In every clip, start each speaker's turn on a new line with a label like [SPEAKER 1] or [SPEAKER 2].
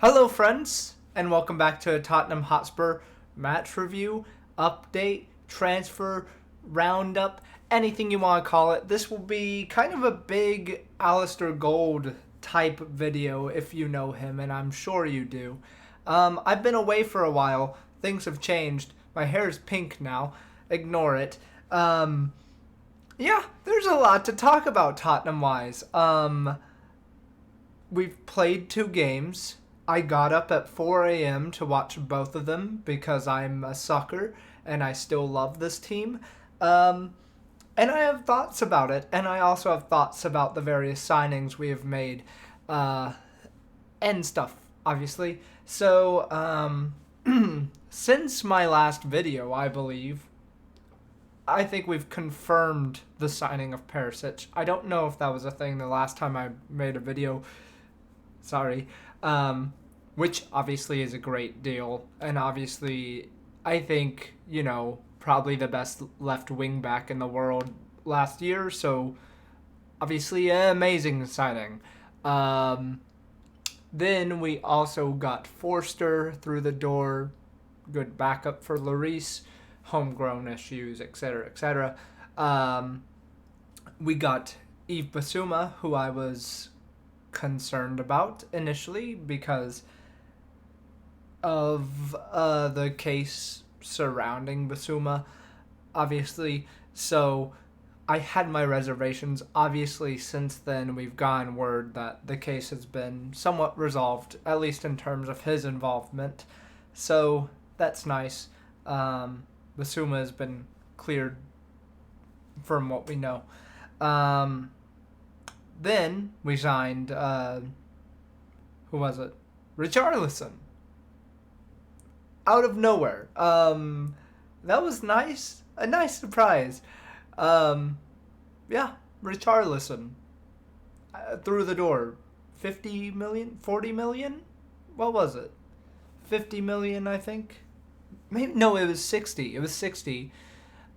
[SPEAKER 1] Hello, friends, and welcome back to a Tottenham Hotspur match review, update, transfer, roundup, anything you want to call it. This will be kind of a big Alistair Gold type video if you know him, and I'm sure you do. I've been away for a while. Things have changed. My hair is pink now. Ignore it. Yeah, there's a lot to talk about Tottenham-wise. We've played 2 games. I got up at 4 a.m. to watch both of them because I'm a sucker and I still love this team. And I have thoughts about it, and I also have thoughts about the various signings we have made and stuff, obviously. So, since my last video, I believe, I think we've confirmed the signing of Perisic. I don't know if that was a thing the last time I made a video. Sorry. Which obviously is a great deal. And obviously, I think, probably the best left wing back in the world last year. So, obviously, an amazing signing. Then we also got Forster through the door. Good backup for Lloris. Homegrown issues, etc., etc. We got Yves Bissouma, who I was concerned about initially because of the case surrounding Bissouma, obviously. So I had my reservations. Obviously, since then, we've gotten word that the case has been somewhat resolved, at least in terms of his involvement. So that's nice. Bissouma has been cleared from what we know. Then we signed, who was it? Richarlison. Out of nowhere. That was nice. A nice surprise. Yeah, Richarlison. Through the door. 50 million? 40 million? What was it? 50 million, I think. Maybe, no, it was 60. It was 60.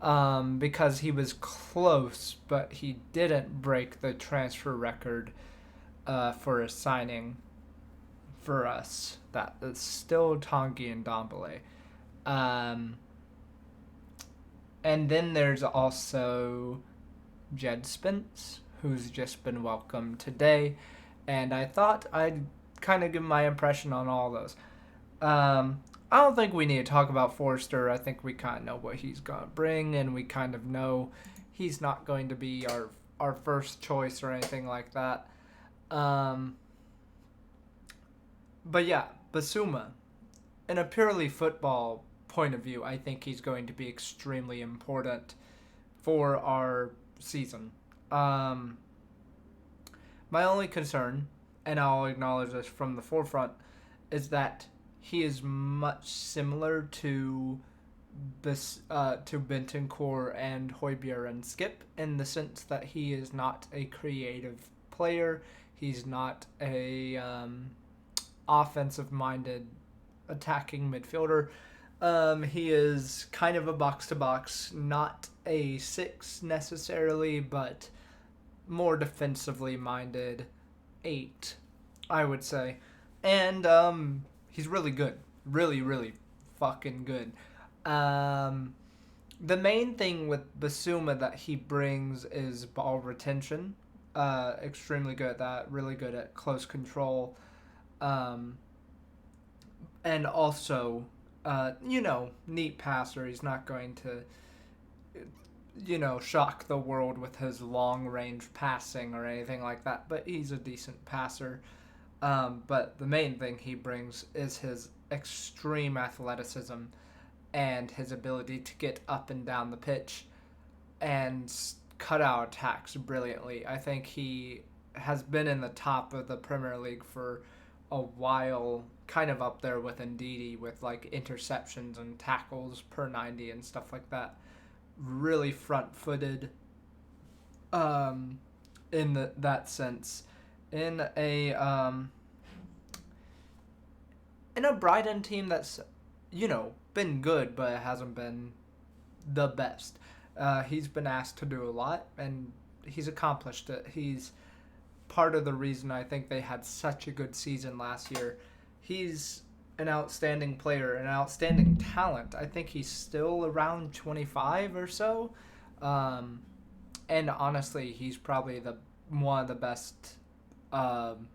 [SPEAKER 1] Because he was close, but he didn't break the transfer record for a signing for us. That is still Tanguy and Ndombele. And then there's also Djed Spence, who's just been welcomed today. And I thought I'd kind of give my impression on all those. I don't think we need to talk about Forster. I think we kind of know what he's going to bring, and we kind of know he's not going to be our first choice or anything like that. But yeah, Bissouma, in a purely football point of view, I think he's going to be extremely important for our season. My only concern, and I'll acknowledge this from the forefront, is that he is much similar to Bentancur and Højbjerg and Skip in the sense that he is not a creative player. He's not a offensive-minded attacking midfielder. He is kind of a box-to-box, not a 6 necessarily, but more defensively minded 8, I would say. And he's really good. Really, really fucking good. The main thing with Bissouma that he brings is ball retention. Extremely good at that. Really good at close control. And also, neat passer. He's not going to, shock the world with his long-range passing or anything like that. But he's a decent passer. But the main thing he brings is his extreme athleticism and his ability to get up and down the pitch and cut out attacks brilliantly. I think he has been in the top of the Premier League for a while, kind of up there with Ndidi with like interceptions and tackles per 90 and stuff like that. Really front-footed in that sense. In a Brighton team that's, been good, but it hasn't been the best. He's been asked to do a lot, and he's accomplished it. He's part of the reason I think they had such a good season last year. he's an outstanding player, an outstanding talent. I think he's still around 25 or so. Um, and honestly, he's probably the one of the best um,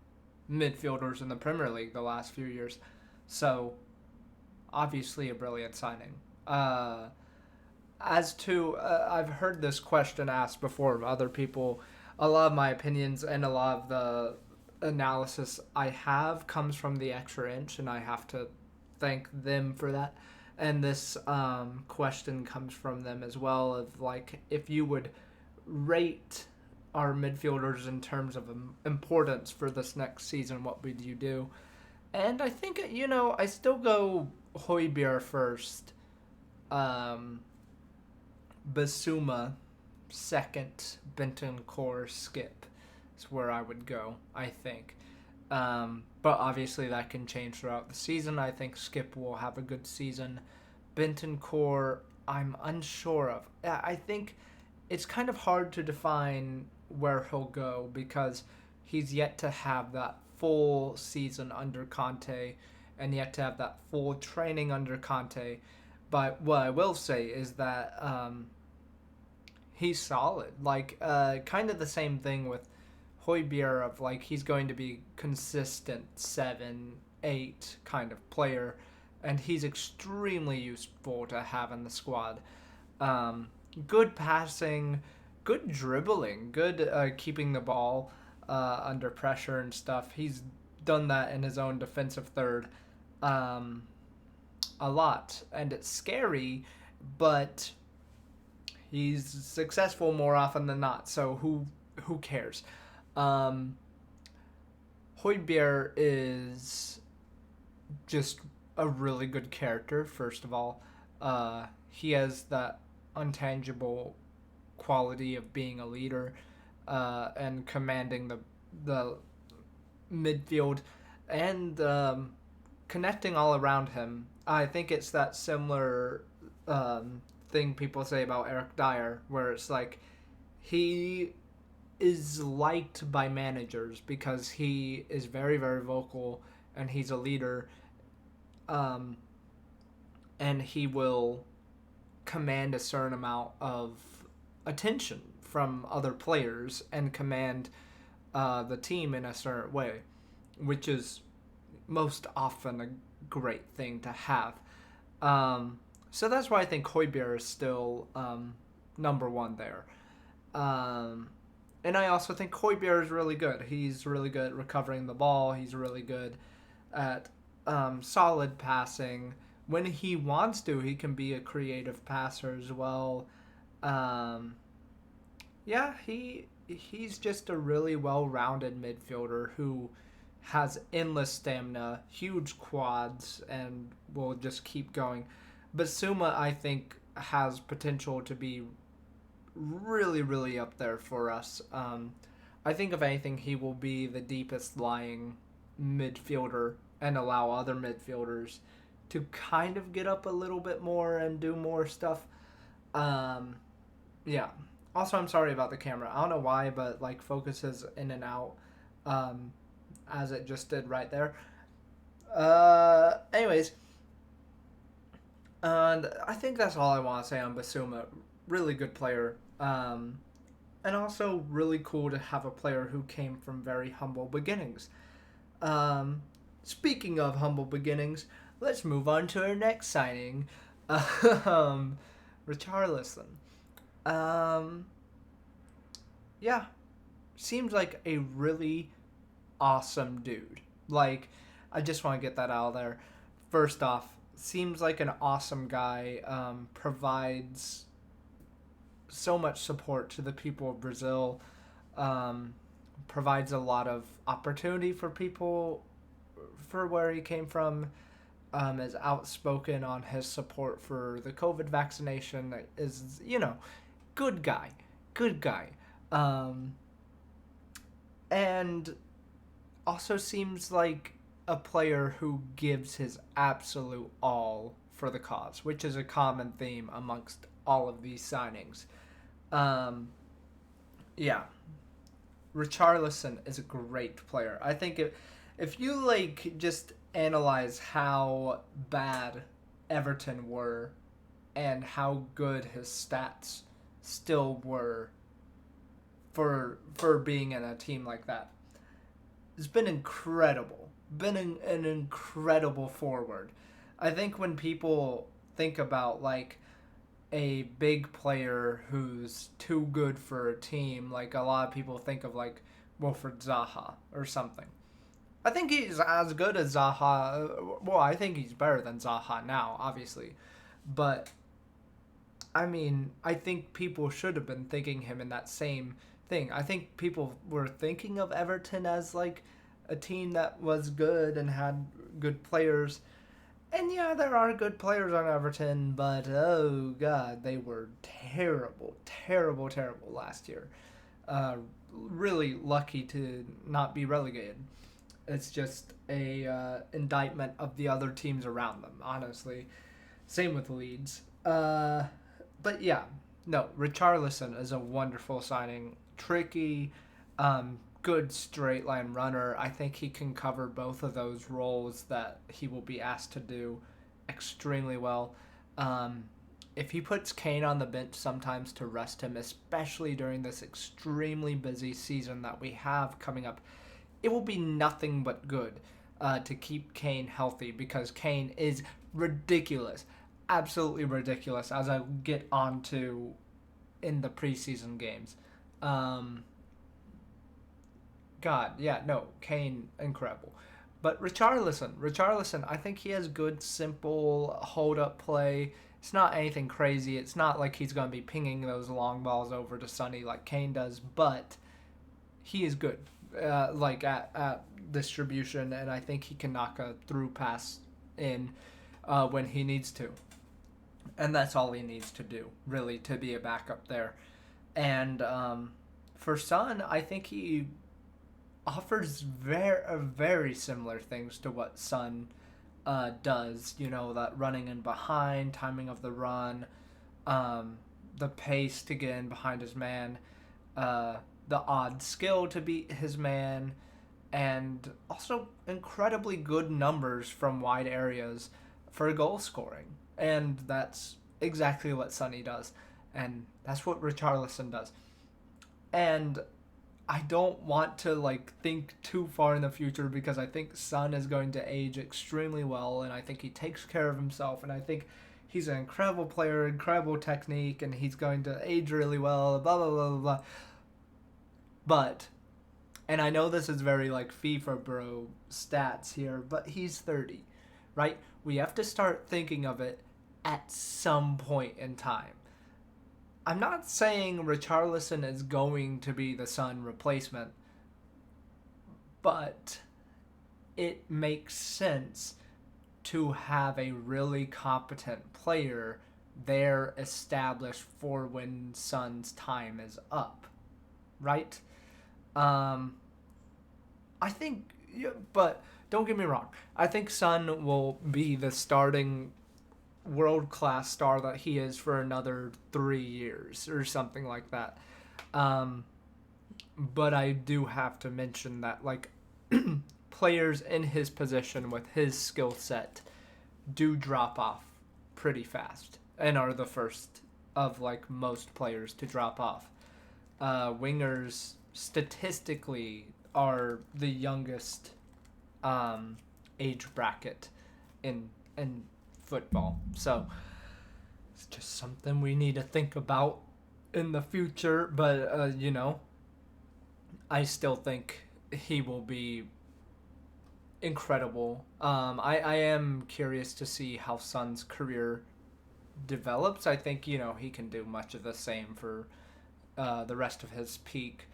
[SPEAKER 1] midfielders in the Premier League the last few years. So obviously a brilliant signing. Uh, as to I've heard this question asked before of other people. A lot of my opinions and a lot of the analysis I have comes from the extra inch, and I have to thank them for that. And this question comes from them as well, of like, if you would rate our midfielders in terms of importance for this next season, what would you do? And I think, I still go Højbjerg first, um, Basuma second, Bentancur Skip is where I would go, I think. But obviously that can change throughout the season. I think Skip will have a good season. Bentancur, I'm unsure of. I think it's kind of hard to define where he'll go because he's yet to have that full season under Conte and yet to have that full training under Conte. But what I will say is that he's solid. Like, kind of the same thing with Højbjerg, of like, he's going to be consistent 7, 8 kind of player, and he's extremely useful to have in the squad. Good passing, good dribbling, good keeping the ball under pressure and stuff. He's done that in his own defensive third a lot, and it's scary, but he's successful more often than not. So who cares? Højbjerg is just a really good character. First of all, he has that untangible quality of being a leader and commanding the midfield and connecting all around him. I think it's that similar thing people say about Eric Dyer, where it's like he is liked by managers because he is very, very vocal and he's a leader, and he will command a certain amount of attention from other players and command the team in a certain way, which is most often a great thing to have. So that's why I think Højbjerg is still number one there. And I also think Højbjerg is really good. He's really good at recovering the ball. He's really good at solid passing. When he wants to, he can be a creative passer as well. Yeah, he's just a really well-rounded midfielder who has endless stamina, huge quads, and will just keep going. Basuma, I think, has potential to be really, really up there for us. I think, if anything, he will be the deepest lying midfielder and allow other midfielders to kind of get up a little bit more and do more stuff. Yeah. Also, I'm sorry about the camera. I don't know why, but like focuses in and out, as it just did right there. Anyways, and I think that's all I want to say on Basuma. Really good player. And also really cool to have a player who came from very humble beginnings. Speaking of humble beginnings, let's move on to our next signing. Richarlison. Yeah, seems like a really awesome dude. Like, I just want to get that out there. First off, seems like an awesome guy. Provides so much support to the people of Brazil. Provides a lot of opportunity for people for where he came from. Is outspoken on his support for the COVID vaccination. Is, good guy. Good guy. And also seems like a player who gives his absolute all for the cause, which is a common theme amongst all of these signings. Yeah. Richarlison is a great player. I think if you analyze how bad Everton were and how good his stats still were for being in a team like that. It's been incredible. Been an incredible forward. I think when people think about like a big player who's too good for a team, like a lot of people think of like Wilfred Zaha or something. I think he's as good as Zaha. Well, I think he's better than Zaha now, obviously. But I mean, I think people should have been thinking him in that same thing. I think people were thinking of Everton as like a team that was good and had good players. And yeah, there are good players on Everton, but oh god, they were terrible, terrible, terrible last year. Really lucky to not be relegated. It's just a indictment of the other teams around them, honestly. Same with Leeds. But yeah, no, Richarlison is a wonderful signing. Tricky, good straight line runner. I think he can cover both of those roles that he will be asked to do extremely well. If he puts Kane on the bench sometimes to rest him, especially during this extremely busy season that we have coming up, it will be nothing but good to keep Kane healthy because Kane is ridiculous. Absolutely ridiculous, as I get onto in the preseason games. Um, God, yeah, no, Kane, incredible. But Richarlison, I think he has good, simple hold up play. It's not anything crazy. It's not like he's going to be pinging those long balls over to Sonny like Kane does, but he is good, like at distribution, and I think he can knock a through pass in when he needs to. And that's all he needs to do, really, to be a backup there. And for Son, I think he offers very similar things to what Son does. You know, that running in behind, timing of the run, the pace to get in behind his man, the odd skill to beat his man, and also incredibly good numbers from wide areas for goal scoring. And that's exactly what Sonny does. And that's what Richarlison does. And I don't want to like think too far in the future because I think Son is going to age extremely well and I think he takes care of himself and I think he's an incredible player, incredible technique, and he's going to age really well, blah blah blah blah blah. But and I know this is very like FIFA bro stats here, but he's 30, right? We have to start thinking of it at some point in time. I'm not saying Richarlison is going to be the Son replacement, but it makes sense to have a really competent player there established for when Son's time is up, right? Um, I think, yeah, but don't get me wrong. I think Son will be the starting world class star that he is for another 3 years or something like that. Um, but I do have to mention that like players in his position with his skill set do drop off pretty fast and are the first of like most players to drop off. Wingers statistically are the youngest age bracket in football. So it's just something we need to think about in the future. But I still think he will be incredible. I am curious to see how Son's career develops. I think he can do much of the same for the rest of his peak.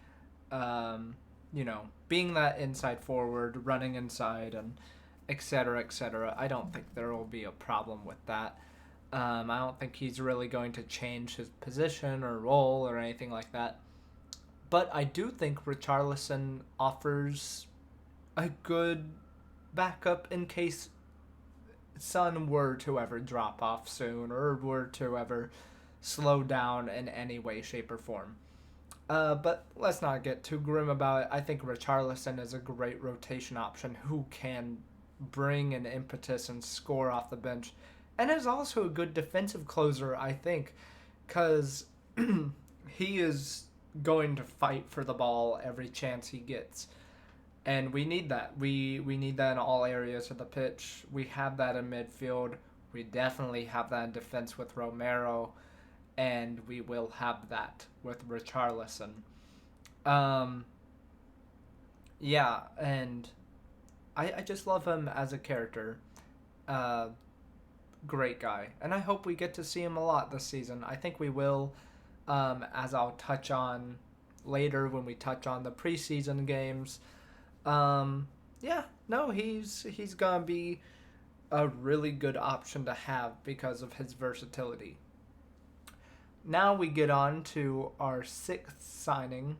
[SPEAKER 1] Being that inside forward, running inside, and etc. etc. I don't think there will be a problem with that. I don't think he's really going to change his position or role or anything like that. But I do think Richarlison offers a good backup in case Son were to ever drop off soon or were to ever slow down in any way, shape, or form. But let's not get too grim about it. I think Richarlison is a great rotation option who can bring an impetus and score off the bench. And is also a good defensive closer, I think, because he is going to fight for the ball every chance he gets. And we need that. We need that in all areas of the pitch. We have that in midfield. We definitely have that in defense with Romero. And we will have that with Richarlison. Um, yeah, and I just love him as a character. Uh, Great guy. And I hope we get to see him a lot this season. I think we will, as I'll touch on later when we touch on the preseason games. Yeah, no, he's gonna be a really good option to have because of his versatility. Now we get on to our sixth signing.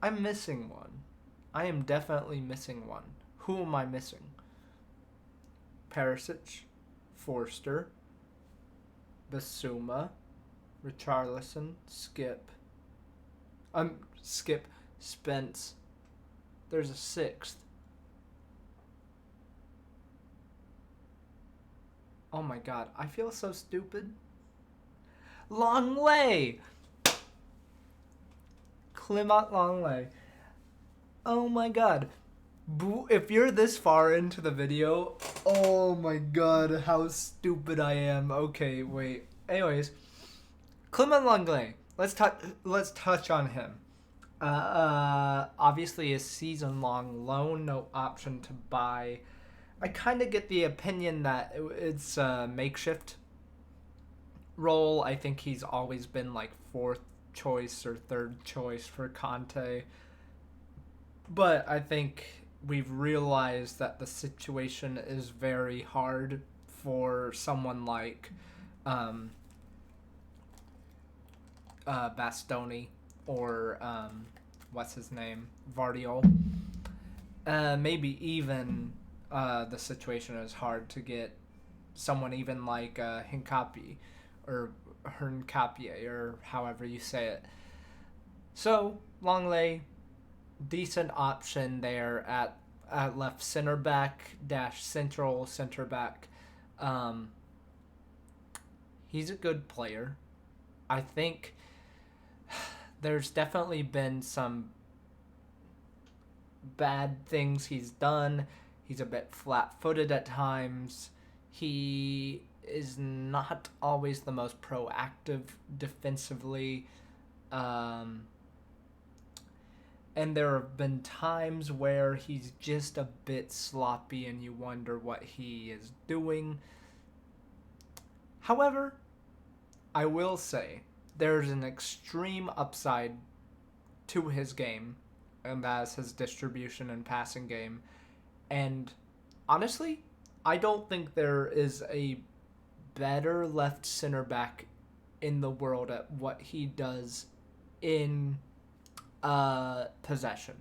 [SPEAKER 1] I'm missing one. I am definitely missing one. Who am I missing? Perisic, Forster, Basuma, Richarlison, Skip, Spence. There's a sixth. Oh my god, I feel so stupid. Lenglet! Clement Lenglet. Oh my god. If you're this far into the video, oh my god, how stupid I am. Okay, wait. Anyways, Clement Lenglet. Let's touch on him. Obviously a season-long loan, no option to buy. I kind of get the opinion that it's a makeshift role. I think he's always been like fourth choice or third choice for Conte. But I think we've realized that the situation is very hard for someone like Bastoni or what's his name, Vardiol. Maybe even the situation is hard to get someone even like Hincapi or Herncapie or however you say it. So Lenglet, decent option there at left center back dash central center back. He's a good player. I think there's definitely been some bad things he's done. He's a bit flat-footed at times. He is not always the most proactive defensively. And there have been times where he's just a bit sloppy and you wonder what he is doing. However, I will say there's an extreme upside to his game, and that's his distribution and passing game. And honestly, I don't think there is a better left center back in the world at what he does in possession.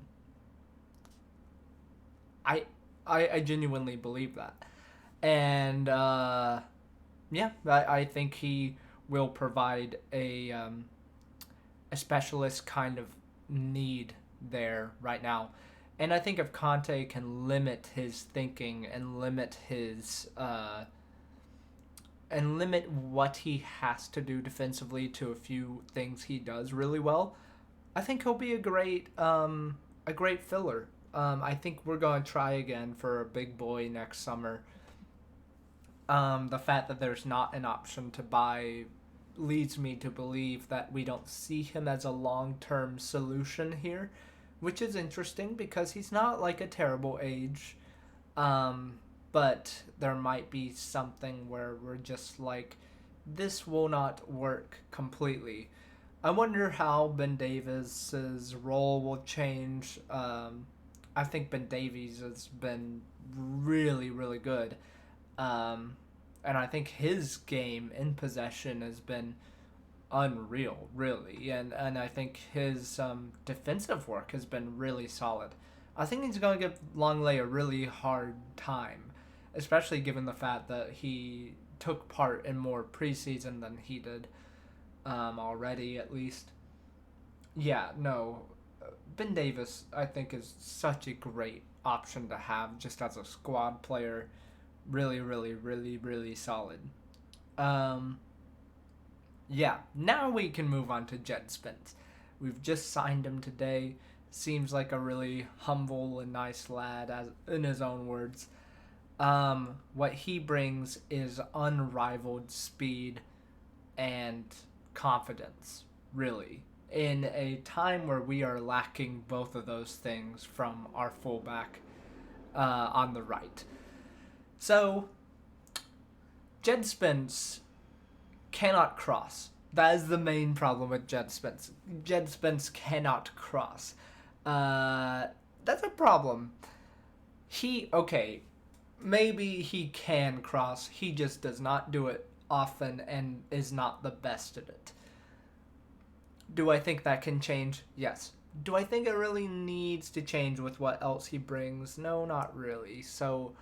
[SPEAKER 1] I genuinely believe that. And yeah, I think he will provide a specialist kind of need there right now. And I think if Conte can limit his thinking and limit his and limit what he has to do defensively to a few things he does really well, I think he'll be a great filler. I think we're going to try again for a big boy next summer. The fact that there's not an option to buy leads me to believe that we don't see him as a long-term solution here, which is interesting because he's not like a terrible age. But there might be something where we're just like, this will not work completely. I wonder how Ben Davies's role will change. I think Ben Davies has been really, really good. And I think his game in possession has been unreal, really. And I think his defensive work has been really solid. I think he's going to give Lenglet a really hard time, especially given the fact that he took part in more preseason than he did already, at least. Yeah, no. Ben Davies, I think, is such a great option to have just as a squad player. Really, really, really, really solid. Um, yeah, now we can move on to Djed Spence. We've just signed him today. Seems like a really humble and nice lad, as in his own words. What he brings is unrivaled speed and confidence, really, in a time where we are lacking both of those things from our fullback on the right. So, Djed Spence cannot cross. That is the main problem with Djed Spence. Djed Spence cannot cross. Uh, that's a problem. Okay, maybe he can cross. He just does not do it often and is not the best at it. Do I think that can change? Yes. Do I think it really needs to change with what else he brings? No, not really. So,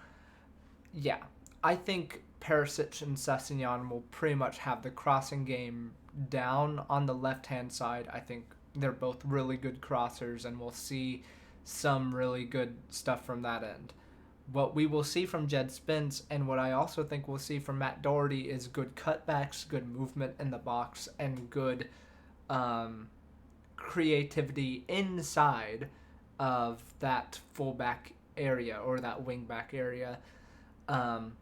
[SPEAKER 1] yeah. I think Perisic and Sessegnon will pretty much have the crossing game down on the left-hand side. I think they're both really good crossers, and we'll see some really good stuff from that end. What we will see from Djed Spence, and what I also think we'll see from Matt Doherty, is good cutbacks, good movement in the box, and good um, creativity inside of that fullback area or that wingback area. Um,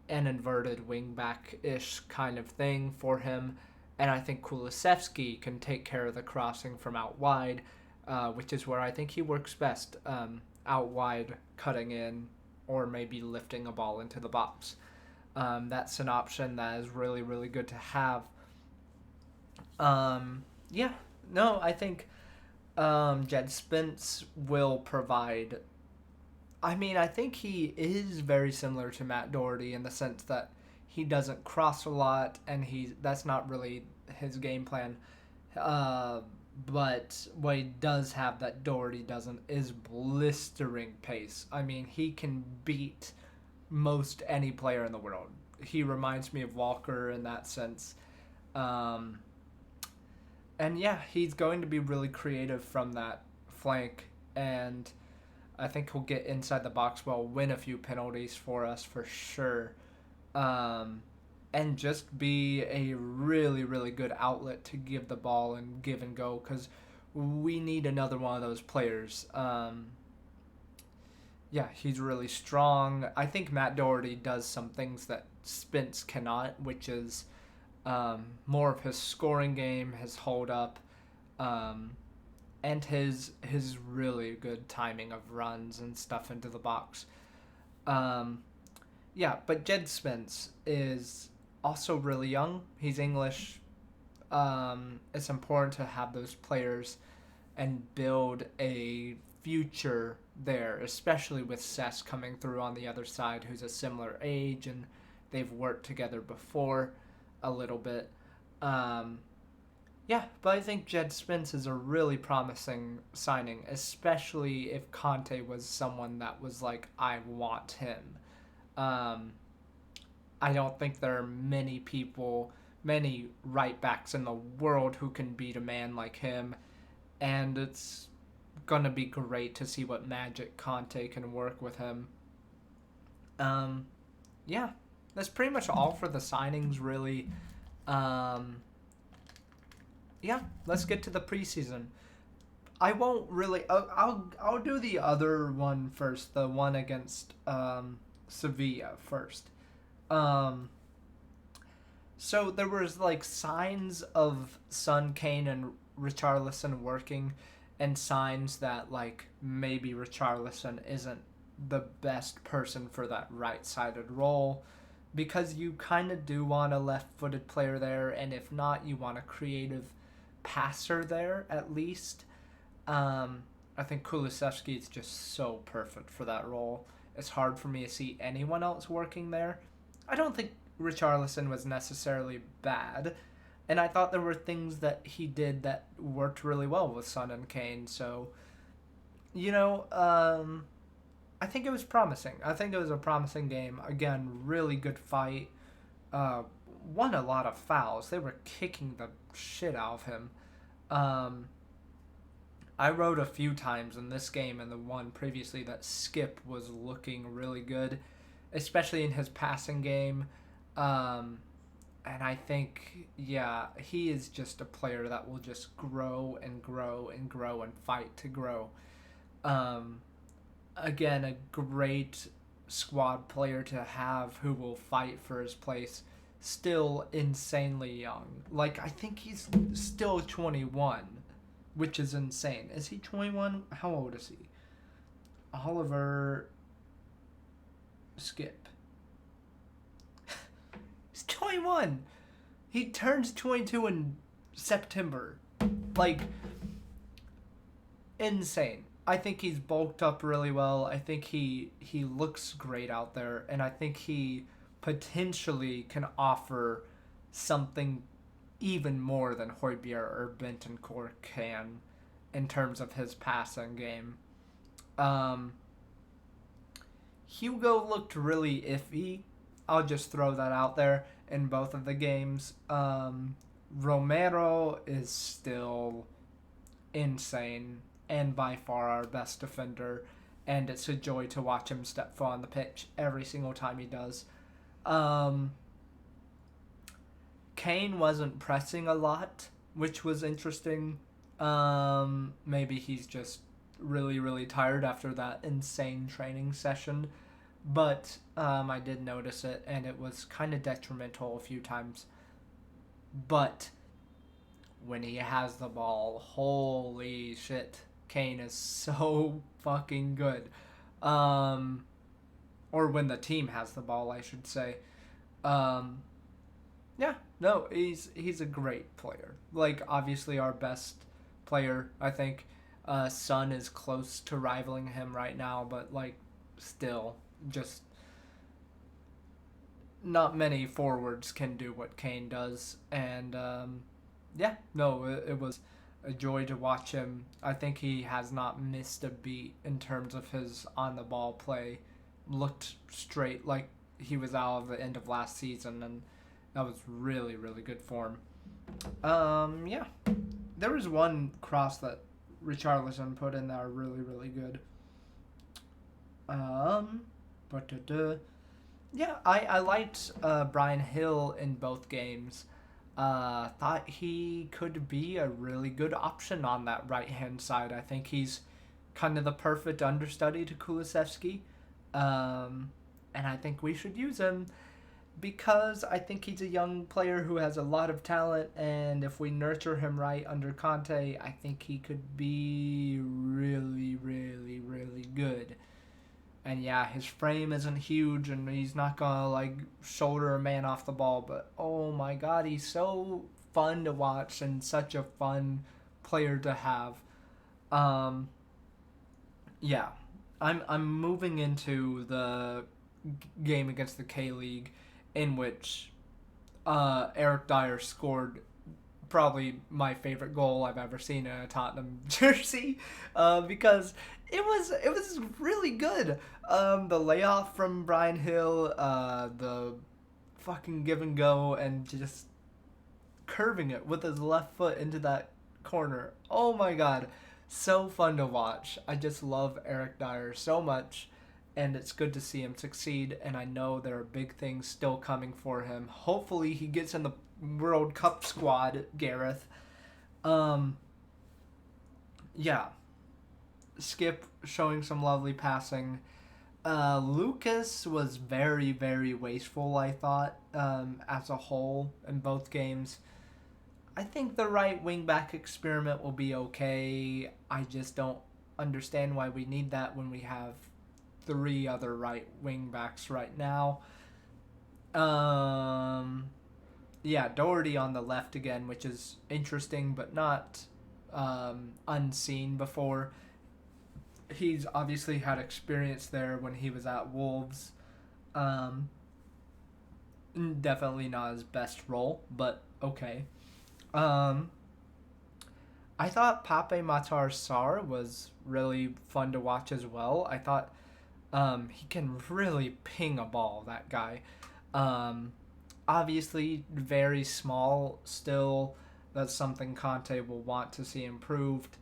[SPEAKER 1] an inverted wingback-ish kind of thing for him. And I think Kulusevski can take care of the crossing from out wide, which is where I think he works best, out wide, cutting in, or maybe lifting a ball into the box. That's an option that is really, really good to have. Yeah, no, I think Djed Spence will provide. I mean, I think he is very similar to Matt Doherty in the sense that he doesn't cross a lot, and that's not really his game plan. Uh, but what he does have that Doherty doesn't is blistering pace. I mean, he can beat most any player in the world. He reminds me of Walker in that sense. Um, and yeah, he's going to be really creative from that flank, and I think he'll get inside the box well, win a few penalties for us for sure, and just be a really, really good outlet to give the ball and give and go, because we need another one of those players. Yeah, he's really strong. I think Matt Doherty does some things that Spence cannot, which is more of his scoring game, his hold up, and his really good timing of runs and stuff into the box. Yeah, but Djed Spence is also really young. He's English. It's important to have those players and build a future there, especially with Cess coming through on the other side, who's a similar age, and they've worked together before a little bit. Yeah, but I think Djed Spence is a really promising signing, especially if Conte was someone that was like, I want him. Um, I don't think there are many right backs in the world who can beat a man like him, and it's gonna be great to see what magic Conte can work with him. Um, yeah, that's pretty much all for the signings, really. Um, yeah, let's get to the preseason. I won't really. I'll do the other one first. The one against Sevilla first. Um, so there was like signs of Son, Kane, and Richarlison working, and signs that like maybe Richarlison isn't the best person for that right-sided role, because you kind of do want a left-footed player there, and if not, you want a creative passer there at least. I think Kulusevski is just so perfect for that role. It's hard for me to see anyone else working there. I don't think Richarlison was necessarily bad, and I thought there were things that he did that worked really well with Son and Kane. So, I think it was promising. I think it was a promising game. Again, really good fight. Uh, Won a lot of fouls. They were kicking the shit out of him. Um, I wrote a few times in this game and the one previously that Skip was looking really good, especially in his passing game. Um, and I think, yeah, he is just a player that will just grow and grow and grow and fight to grow. Um, Again, a great squad player to have who will fight for his place. Still insanely young. Like, I think he's still 21, which is insane. Is he 21? How old is he? Oliver Skip. He's 21. He turns 22 in September. Like, insane. I think he's bulked up really well. I think he looks great out there, and I think he potentially can offer something even more than Højbjerg or Bentancur can in terms of his passing game. Um, Hugo looked really iffy. I'll just throw that out there in both of the games. Romero is still insane and by far our best defender, and it's a joy to watch him step foot on the pitch every single time he does. Um, Kane wasn't pressing a lot, which was interesting. Maybe he's just really, really tired after that insane training session. But I did notice it, and it was kind of detrimental a few times. But when he has the ball, holy shit, Kane is so fucking good. Um, or when the team has the ball, I should say. Um, yeah, no, he's a great player. Like, obviously our best player, I think. Son is close to rivaling him right now, but like, still, just not many forwards can do what Kane does, and yeah, no, it was a joy to watch him. I think he has not missed a beat in terms of his on the ball play. Looked straight like he was out of the end of last season, and that was really, really good form. Yeah, there was one cross that Richarlison put in there really, really good. But yeah, I liked Brian Hill in both games. Thought he could be a really good option on that right hand side. I think he's kind of the perfect understudy to Kulusevski. And I think we should use him because I think he's a young player who has a lot of talent, and if we nurture him right under Conte, I think he could be really, really, really good. And yeah, his frame isn't huge, and he's not gonna like shoulder a man off the ball. But oh my god, he's so fun to watch and such a fun player to have. Um, yeah, I'm moving into the game against the K League, in which Eric Dyer scored probably my favorite goal I've ever seen in a Tottenham jersey, because it was really good. The layoff from Brian Hill, the fucking give and go, and just curving it with his left foot into that corner. Oh my god, so fun to watch. I just love Eric Dyer so much, and it's good to see him succeed, and I know there are big things still coming for him. Hopefully he gets in the World Cup squad, Gareth. Um, yeah. Skip showing some lovely passing. Lucas was very, very wasteful, I thought, as a whole in both games. I think the right wingback experiment will be okay. I just don't understand why we need that when we have three other right wingbacks right now. Yeah, Doherty on the left again, which is interesting but not unseen before. He's obviously had experience there when he was at Wolves. Um, Definitely not his best role, but okay. Um, I thought Pape Matar Sarr was really fun to watch as well. I thought he can really ping a ball, that guy. Um, Obviously, very small still. That's something Conte will want to see improved.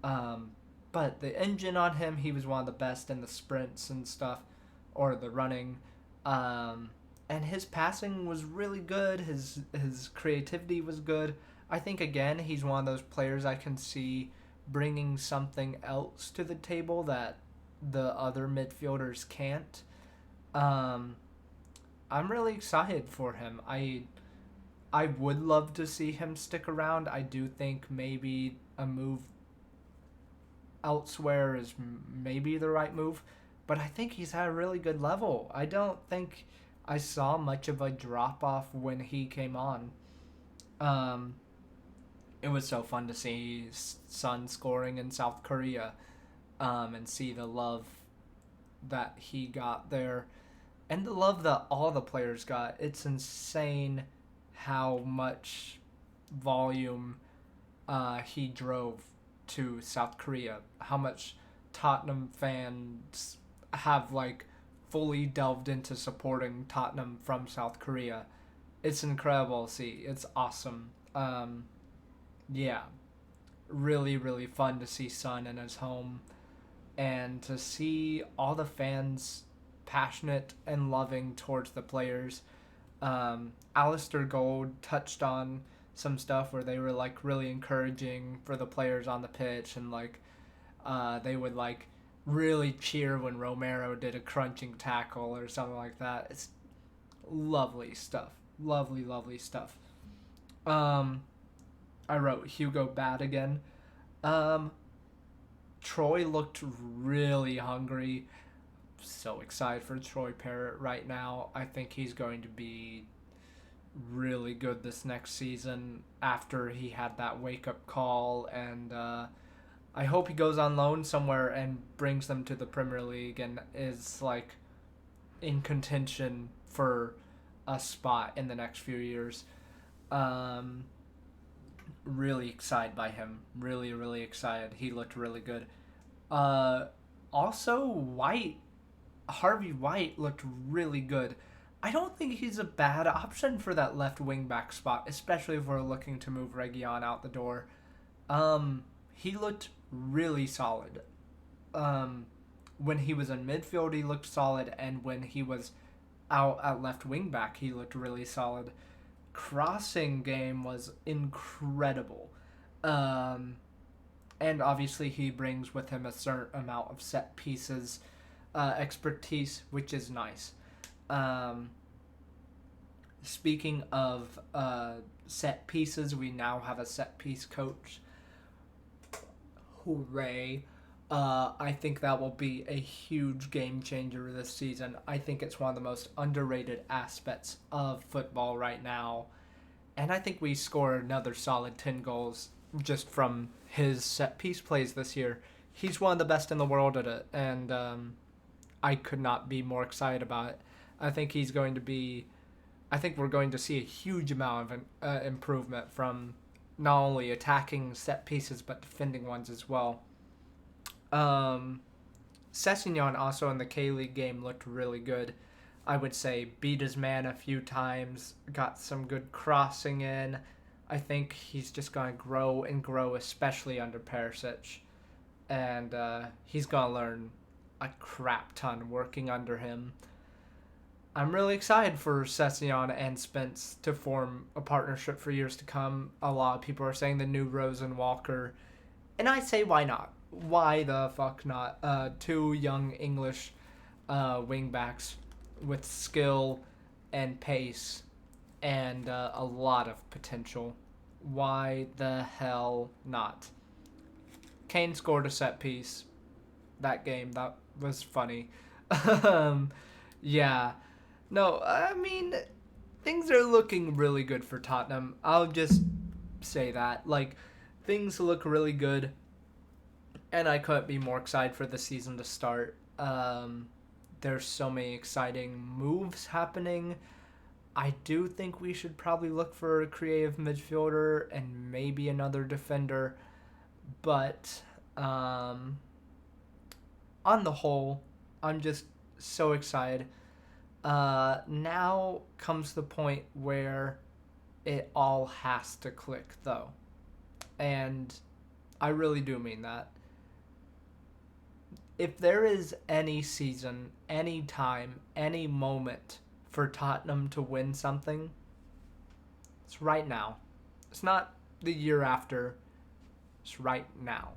[SPEAKER 1] Um, but the engine on him, he was one of the best in the sprints and stuff, or the running. Um, and his passing was really good. His creativity was good. I think again he's one of those players I can see bringing something else to the table that the other midfielders can't. Um, I'm really excited for him. I would love to see him stick around. I do think maybe a move elsewhere is maybe the right move, but I think he's at a really good level. I don't think I saw much of a drop off when he came on. Um, it was so fun to see Son scoring in South Korea, and see the love that he got there and the love that all the players got. It's insane how much volume he drove to South Korea. How much Tottenham fans have like fully delved into supporting Tottenham from South Korea. It's incredible to see. It's awesome. Yeah, really, really fun to see Son in his home and to see all the fans passionate and loving towards the players. Alistair Gold touched on some stuff where they were like really encouraging for the players on the pitch, and like they would like really cheer when Romero did a crunching tackle or something like that. It's lovely stuff. Lovely, lovely stuff. Um, I wrote Hugo bad again. Um, Troy looked really hungry. So excited for Troy Parrott right now. I think he's going to be really good this next season after he had that wake up call, and I hope he goes on loan somewhere and brings them to the Premier League and is like in contention for a spot in the next few years. Um, really excited by him. Really, really excited. He looked really good. Uh, Also, Harvey White looked really good. I don't think he's a bad option for that left wing back spot, especially if we're looking to move Region out the door. He looked really solid. Um, when he was in midfield, he looked solid, and when he was out at left wing back, he looked really solid. Crossing game was incredible. Um, and obviously, he brings with him a certain amount of set pieces expertise, which is nice. Um, Speaking of set pieces, we now have a set piece coach. Hooray. I think that will be a huge game changer this season. I think it's one of the most underrated aspects of football right now. And I think we score another solid 10 goals just from his set piece plays this year. He's one of the best in the world at it, and I could not be more excited about it. I think he's going to be. I think we're going to see a huge amount of improvement from not only attacking set pieces but defending ones as well. Um, Sessignon also in the K League game looked really good. I would say beat his man a few times, got some good crossing in. I think he's just going to grow and grow, especially under Perisic. And he's going to learn a crap ton working under him. I'm really excited for Sessignon and Spence to form a partnership for years to come. A lot of people are saying the new Rose and Walker. And I say, why not? Why the fuck not? Two young English wingbacks with skill and pace and a lot of potential. Why the hell not? Kane scored a set piece that game. That was funny. um, yeah. No, I mean, things are looking really good for Tottenham. I'll just say that. Like, things look really good, and I couldn't be more excited for the season to start. There's so many exciting moves happening. I do think we should probably look for a creative midfielder and maybe another defender, but on the whole, I'm just so excited. Now comes the point where it all has to click, though. And I really do mean that. If there is any season, any time, any moment for Tottenham to win something, it's right now. It's not the year after, it's right now.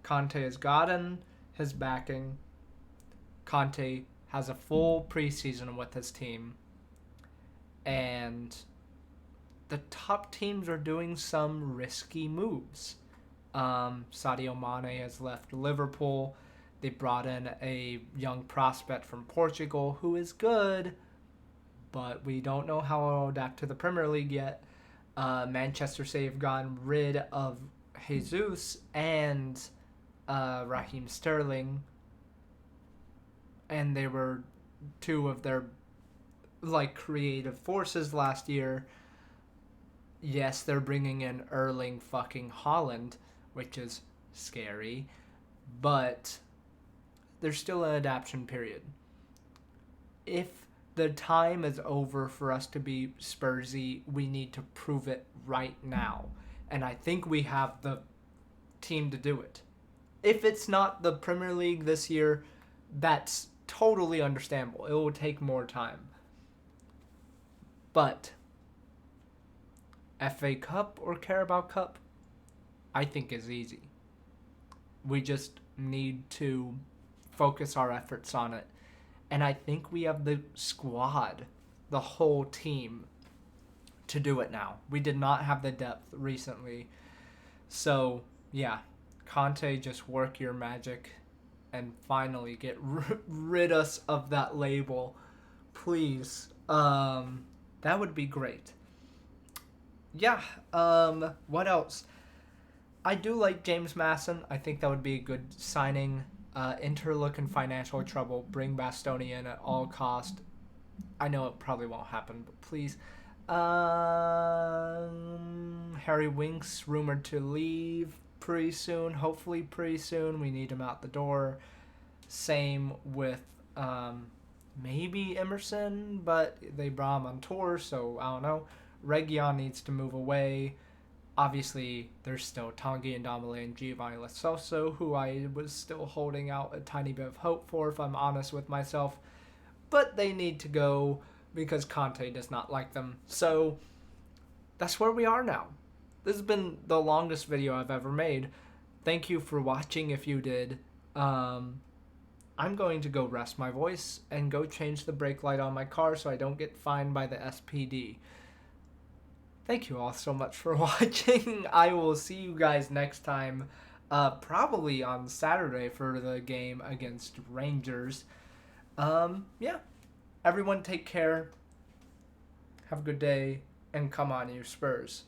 [SPEAKER 1] Conte has gotten his backing. Conte has a full preseason with his team. And the top teams are doing some risky moves. Sadio Mane has left Liverpool. They brought in a young prospect from Portugal who is good, but we don't know how he'll adapt to the Premier League yet. Manchester City have gotten rid of Jesus and Raheem Sterling, and they were two of their creative forces last year. Yes, they're bringing in Erling fucking Haaland, which is scary, but there's still an adaptation period. If the time is over for us to be Spursy, we need to prove it right now. And I think we have the team to do it. If it's not the Premier League this year, that's totally understandable. It will take more time. But FA Cup or Carabao Cup, I think is easy. We just need to focus our efforts on it. And I think we have the squad, the whole team, to do it now. We did not have the depth recently. So, yeah, Conte, just work your magic and finally get rid us of that label. Please. That would be great. Yeah, what else? I do like James Mason. I think that would be a good signing. Inter look in financial trouble. Bring Bastoni in at all cost. I know it probably won't happen, but please. Harry Winks rumored to leave pretty soon. Hopefully pretty soon. We need him out the door. Same with maybe Emerson, but they brought him on tour, so I don't know. Reguilon needs to move away. Obviously, there's still Tanguy and Ndombele and Giovanni Lo Celso, who I was still holding out a tiny bit of hope for, if I'm honest with myself. But they need to go because Conte does not like them. So, that's where we are now. This has been the longest video I've ever made. Thank you for watching if you did. I'm going to go rest my voice and go change the brake light on my car so I don't get fined by the SPD. Thank you all so much for watching. I will see you guys next time, probably on Saturday for the game against Rangers. Yeah. Everyone take care. Have a good day, and come on, you Spurs.